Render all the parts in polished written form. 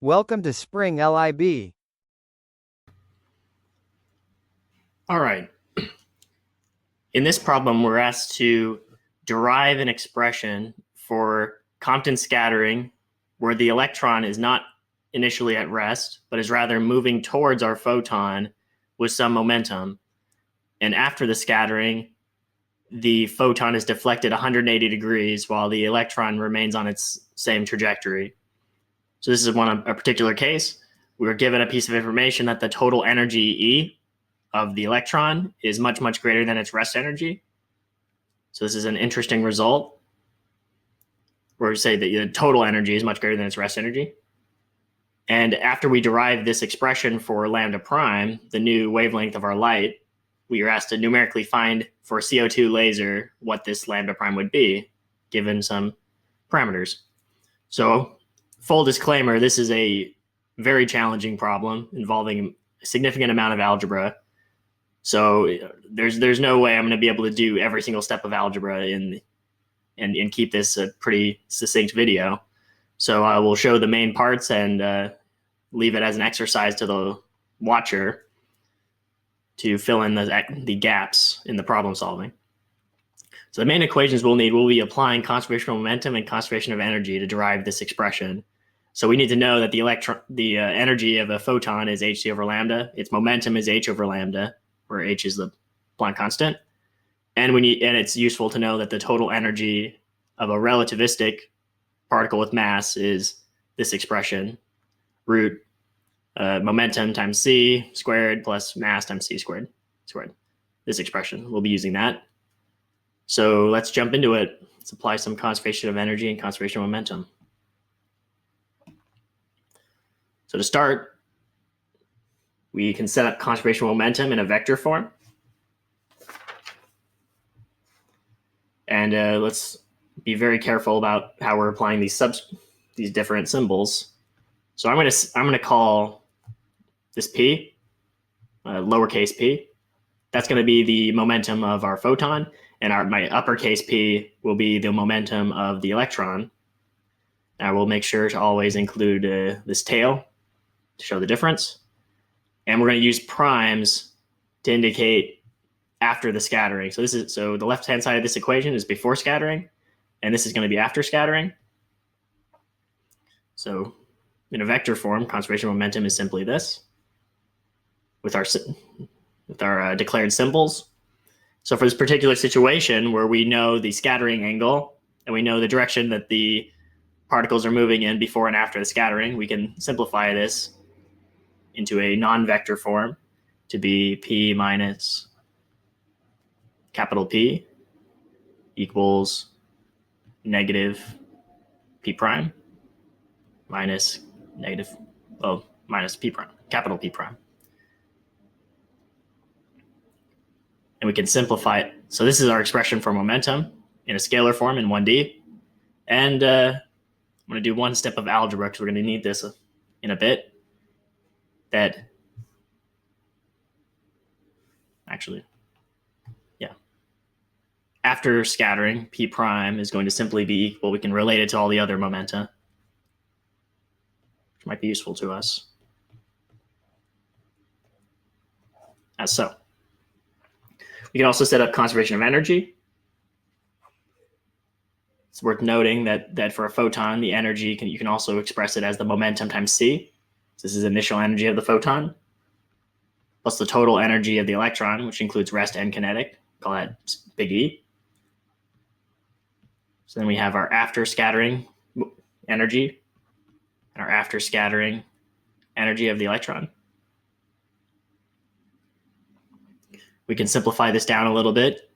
Welcome to Spring LIB. All right. In this problem, we're asked to derive an expression for Compton scattering where the electron is not initially at rest, but is rather moving towards our photon with some momentum. And after the scattering, the photon is deflected 180 degrees while the electron remains on its same trajectory. So this is a particular case. We were given a piece of information that the total energy E of the electron is much, much greater than its rest energy. So this is an interesting result where we say that the total energy is much greater than its rest energy. And after we derive this expression for lambda prime, the new wavelength of our light, we are asked to numerically find for a CO2 laser what this lambda prime would be, given some parameters. So full disclaimer, this is a very challenging problem involving a significant amount of algebra. So there's no way I'm going to be able to do every single step of algebra and keep this a pretty succinct video. So I will show the main parts and leave it as an exercise to the watcher to fill in the gaps in the problem solving. So the main equations we'll be applying conservation of momentum and conservation of energy to derive this expression. So we need to know that the energy of a photon is hc over lambda. Its momentum is h over lambda, where h is the Planck constant. And it's useful to know that the total energy of a relativistic particle with mass is this expression, root momentum times c squared plus mass times c squared. This expression, we'll be using that. So let's jump into it. Let's apply some conservation of energy and conservation of momentum. So to start, we can set up conservation of momentum in a vector form. And let's be very careful about how we're applying these different symbols. So I'm going to call this p, lowercase p. That's going to be the momentum of our photon, and my uppercase p will be the momentum of the electron. I will make sure to always include this tail to show the difference. And we're going to use primes to indicate after the scattering. So the left-hand side of this equation is before scattering, and this is going to be after scattering. So in a vector form, conservation of momentum is simply this with our declared symbols. So for this particular situation where we know the scattering angle and we know the direction that the particles are moving in before and after the scattering, we can simplify this into a non-vector form to be p minus capital P equals negative p prime minus minus p prime, capital P prime. And we can simplify it. So this is our expression for momentum in a scalar form in 1D. And I'm going to do one step of algebra because we're going to need this in a bit. After scattering, p prime is going to simply be equal. We can relate it to all the other momenta, which might be useful to us. As so. We can also set up conservation of energy. It's worth noting that for a photon, the energy you can also express it as the momentum times c. So this is initial energy of the photon, plus the total energy of the electron, which includes rest and kinetic. Call that big E. So then we have our after scattering energy and our after scattering energy of the electron. We can simplify this down a little bit,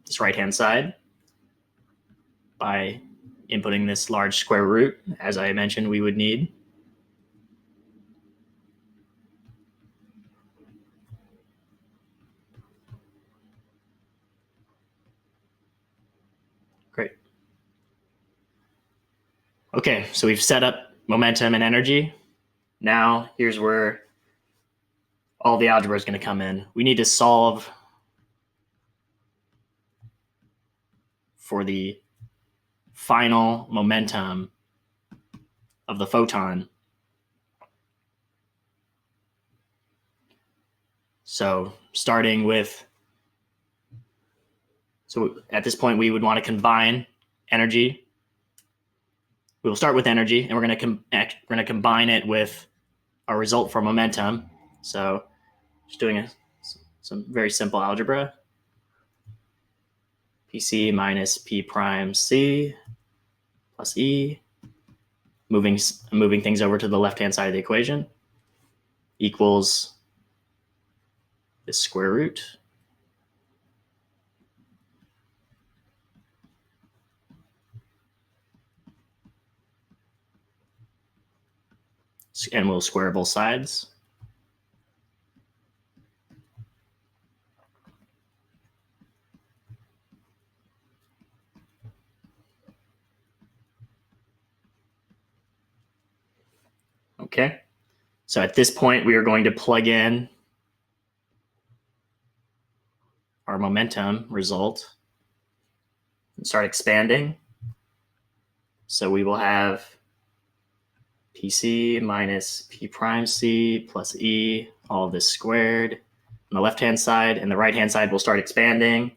this right-hand side, by inputting this large square root, as I mentioned we would need. Great. Okay, so we've set up momentum and energy. Now here's where all the algebra is going to come in. We need to solve for the final momentum of the photon. So at this point, we would want to combine energy. We will start with energy, and we're going to combine it with our result for momentum. So just doing some very simple algebra. PC minus P prime C plus E, moving things over to the left-hand side of the equation, equals the square root and we'll square both sides. Okay, so at this point, we are going to plug in our momentum result and start expanding. So we will have PC minus P prime C plus E, all of this squared on the left-hand side, and the right-hand side will start expanding.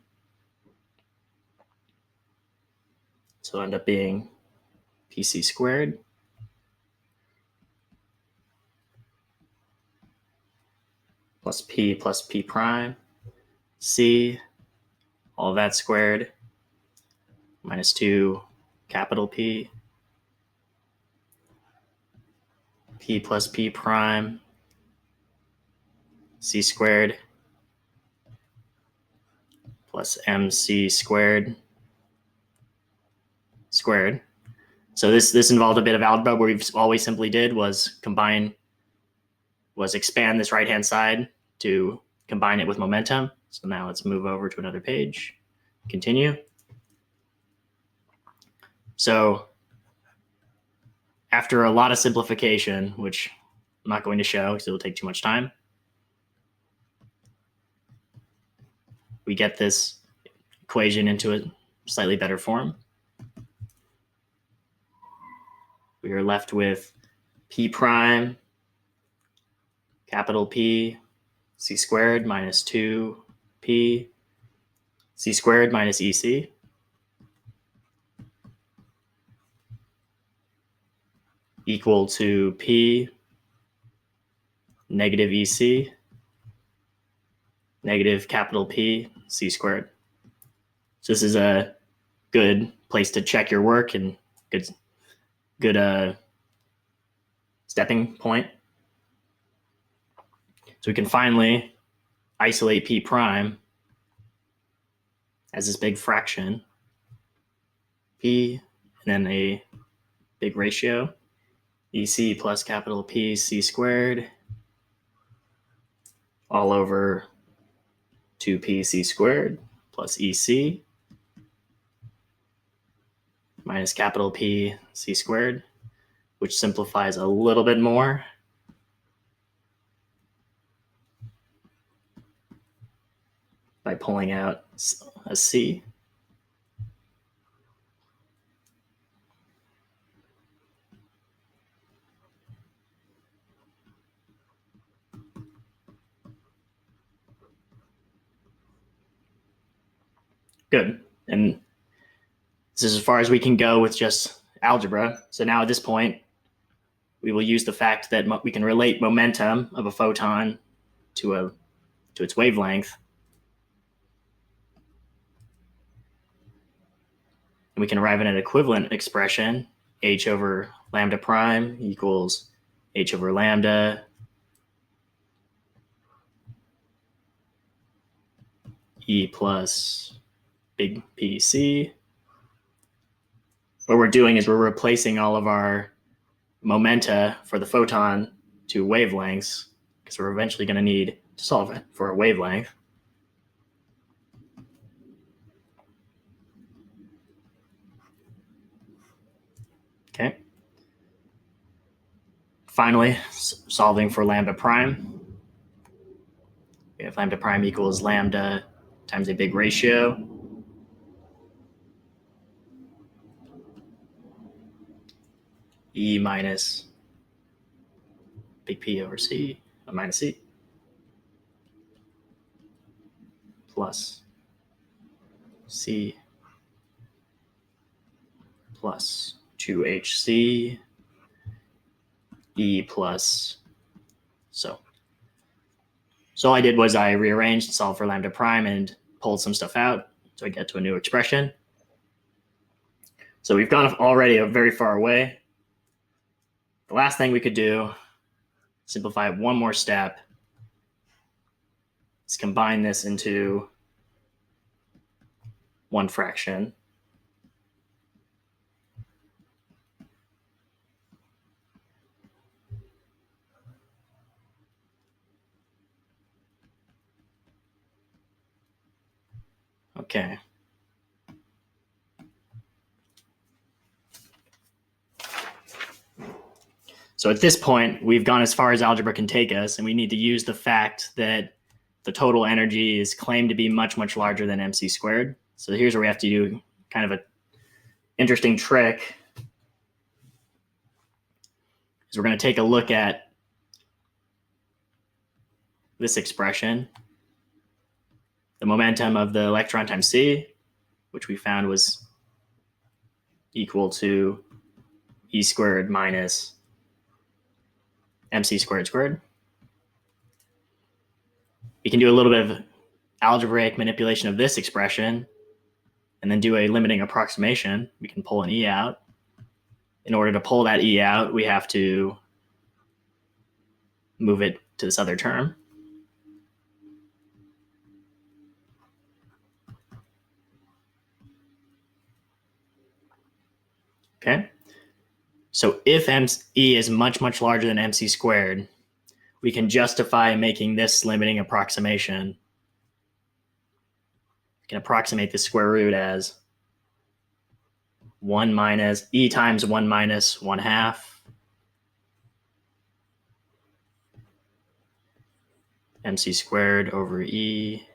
So it'll end up being PC squared plus P prime C, all of that squared, minus 2 capital P plus P prime C squared plus MC squared. So this involved a bit of algebra, where all we simply did was expand this right-hand side to combine it with momentum. So now let's move over to another page, continue. So after a lot of simplification, which I'm not going to show because it will take too much time, we get this equation into a slightly better form. We are left with P prime, capital P, C squared minus 2P, C squared minus EC, equal to P negative EC, negative capital P, C squared. So this is a good place to check your work and good stepping point. So we can finally isolate P prime as this big fraction, P, and then a big ratio, EC plus capital P C squared, all over 2P C squared plus EC minus capital P C squared, which simplifies a little bit more. By pulling out a C. Good. And this is as far as we can go with just algebra. So now at this point, we will use the fact that we can relate momentum of a photon to its wavelength. And we can arrive at an equivalent expression, h over lambda prime equals h over lambda E plus big PC. What we're doing is we're replacing all of our momenta for the photon to wavelengths, because we're eventually going to need to solve it for a wavelength. Okay. Finally, solving for lambda prime. We have lambda prime equals lambda times a big ratio. E minus big P over C, minus C, plus C plus 2HC E plus so. So all I did was I rearranged, solved for lambda prime, and pulled some stuff out, so I get to a new expression. So we've gone already very far away. The last thing we could do, simplify one more step, is combine this into one fraction. Okay. So at this point, we've gone as far as algebra can take us, and we need to use the fact that the total energy is claimed to be much, much larger than mc squared. So here's where we have to do kind of an interesting trick. Is we're going to take a look at this expression, the momentum of the electron times c, which we found was equal to e squared minus mc squared squared. We can do a little bit of algebraic manipulation of this expression and then do a limiting approximation. We can pull an e out. In order to pull that e out, we have to move it to this other term. Okay. So if e is much, much larger than mc squared, we can justify making this limiting approximation. We can approximate the square root as 1 minus e times 1 minus 1/2 mc squared over e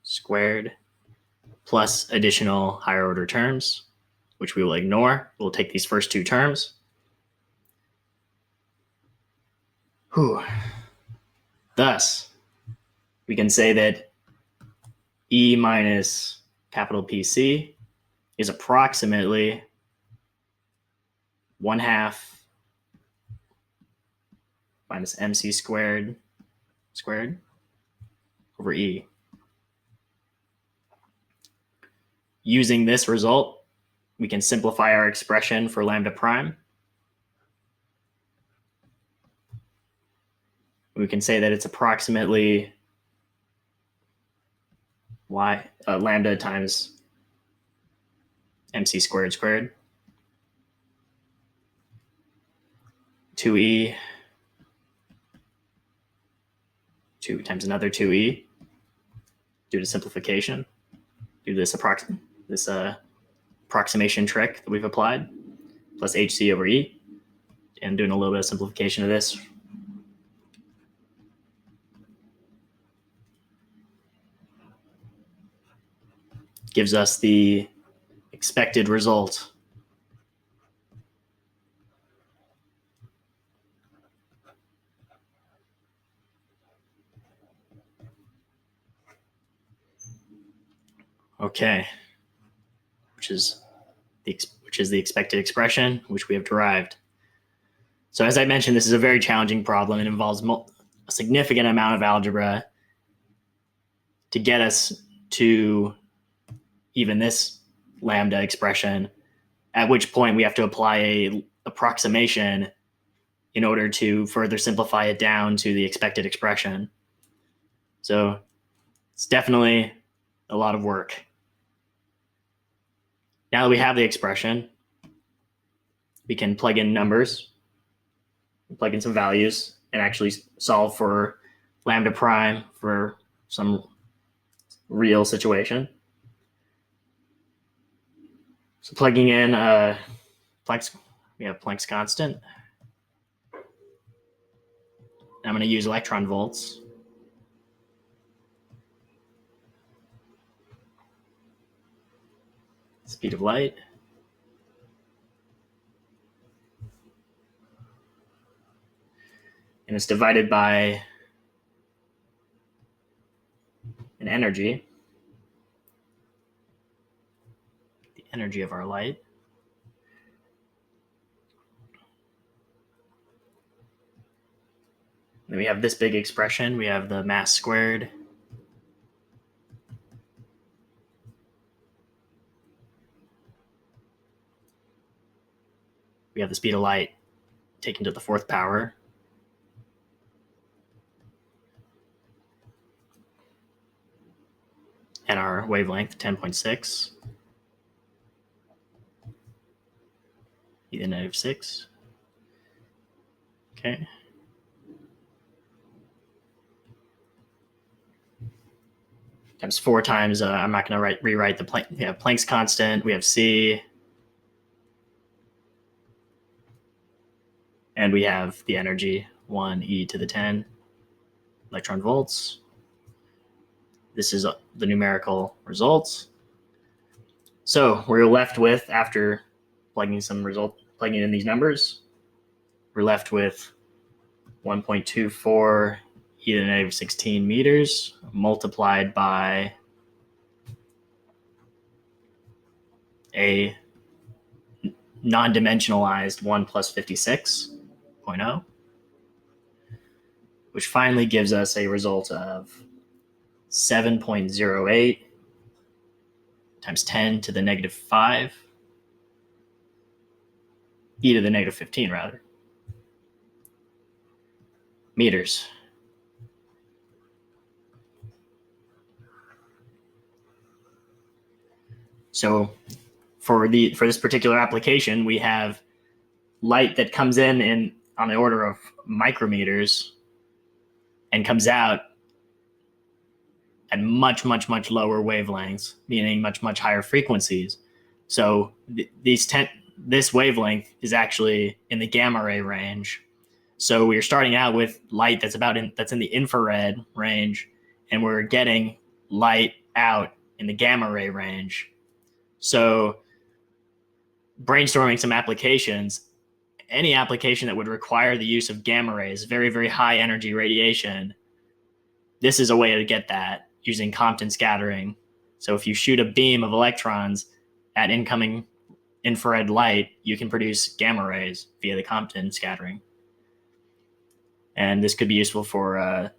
squared plus additional higher order terms, which we will ignore. We'll take these first two terms. Thus, we can say that E minus capital PC is approximately 1/2 minus mc squared over E. Using this result, we can simplify our expression for lambda prime. We can say that it's approximately lambda times mc squared squared, 2e, 2 times another 2e, due to simplification, due to this approximation trick that we've applied, plus hc over e, and doing a little bit of simplification of this. Gives us the expected result. Okay, which is the expected expression, which we have derived. So as I mentioned, this is a very challenging problem. It involves a significant amount of algebra to get us to even this lambda expression, at which point we have to apply a approximation in order to further simplify it down to the expected expression. So it's definitely a lot of work. Now that we have the expression, we can plug in numbers, plug in some values, and actually solve for lambda prime for some real situation. So plugging in we have Planck's constant. I'm going to use electron volts. Speed of light. and it's divided by an energy, the energy of our light. Then we have this big expression. We have the mass squared. We have the speed of light taken to the fourth power. And our wavelength, 10.6. E to the negative 6. Okay. Times 4 times, I'm not going to rewrite the we have Planck's constant, we have C, and we have the energy, 1 e to the 10 electron volts. This is the numerical results. So we're left with, after plugging in these numbers, we're left with 1.24 e to the negative 16 meters multiplied by a non-dimensionalized 1 plus 56.0, which finally gives us a result of 7.08 times 10 to the negative 5 e to the negative 15, rather, meters. So for this particular application, we have light that comes in on the order of micrometers and comes out at much, much, much lower wavelengths, meaning much, much higher frequencies. So this wavelength is actually in the gamma ray range. So we're starting out with light that's in the infrared range, and we're getting light out in the gamma ray range. So brainstorming some applications, any application that would require the use of gamma rays, very, very high energy radiation, this is a way to get that using Compton scattering. So if you shoot a beam of electrons at incoming infrared light, you can produce gamma rays via the Compton scattering. And this could be useful for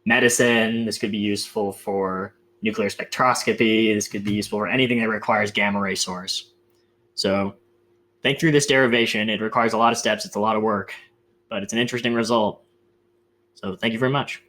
medicine. This could be useful for nuclear spectroscopy. This could be useful for anything that requires gamma ray source. So think through this derivation. It requires a lot of steps. It's a lot of work, but it's an interesting result. So thank you very much.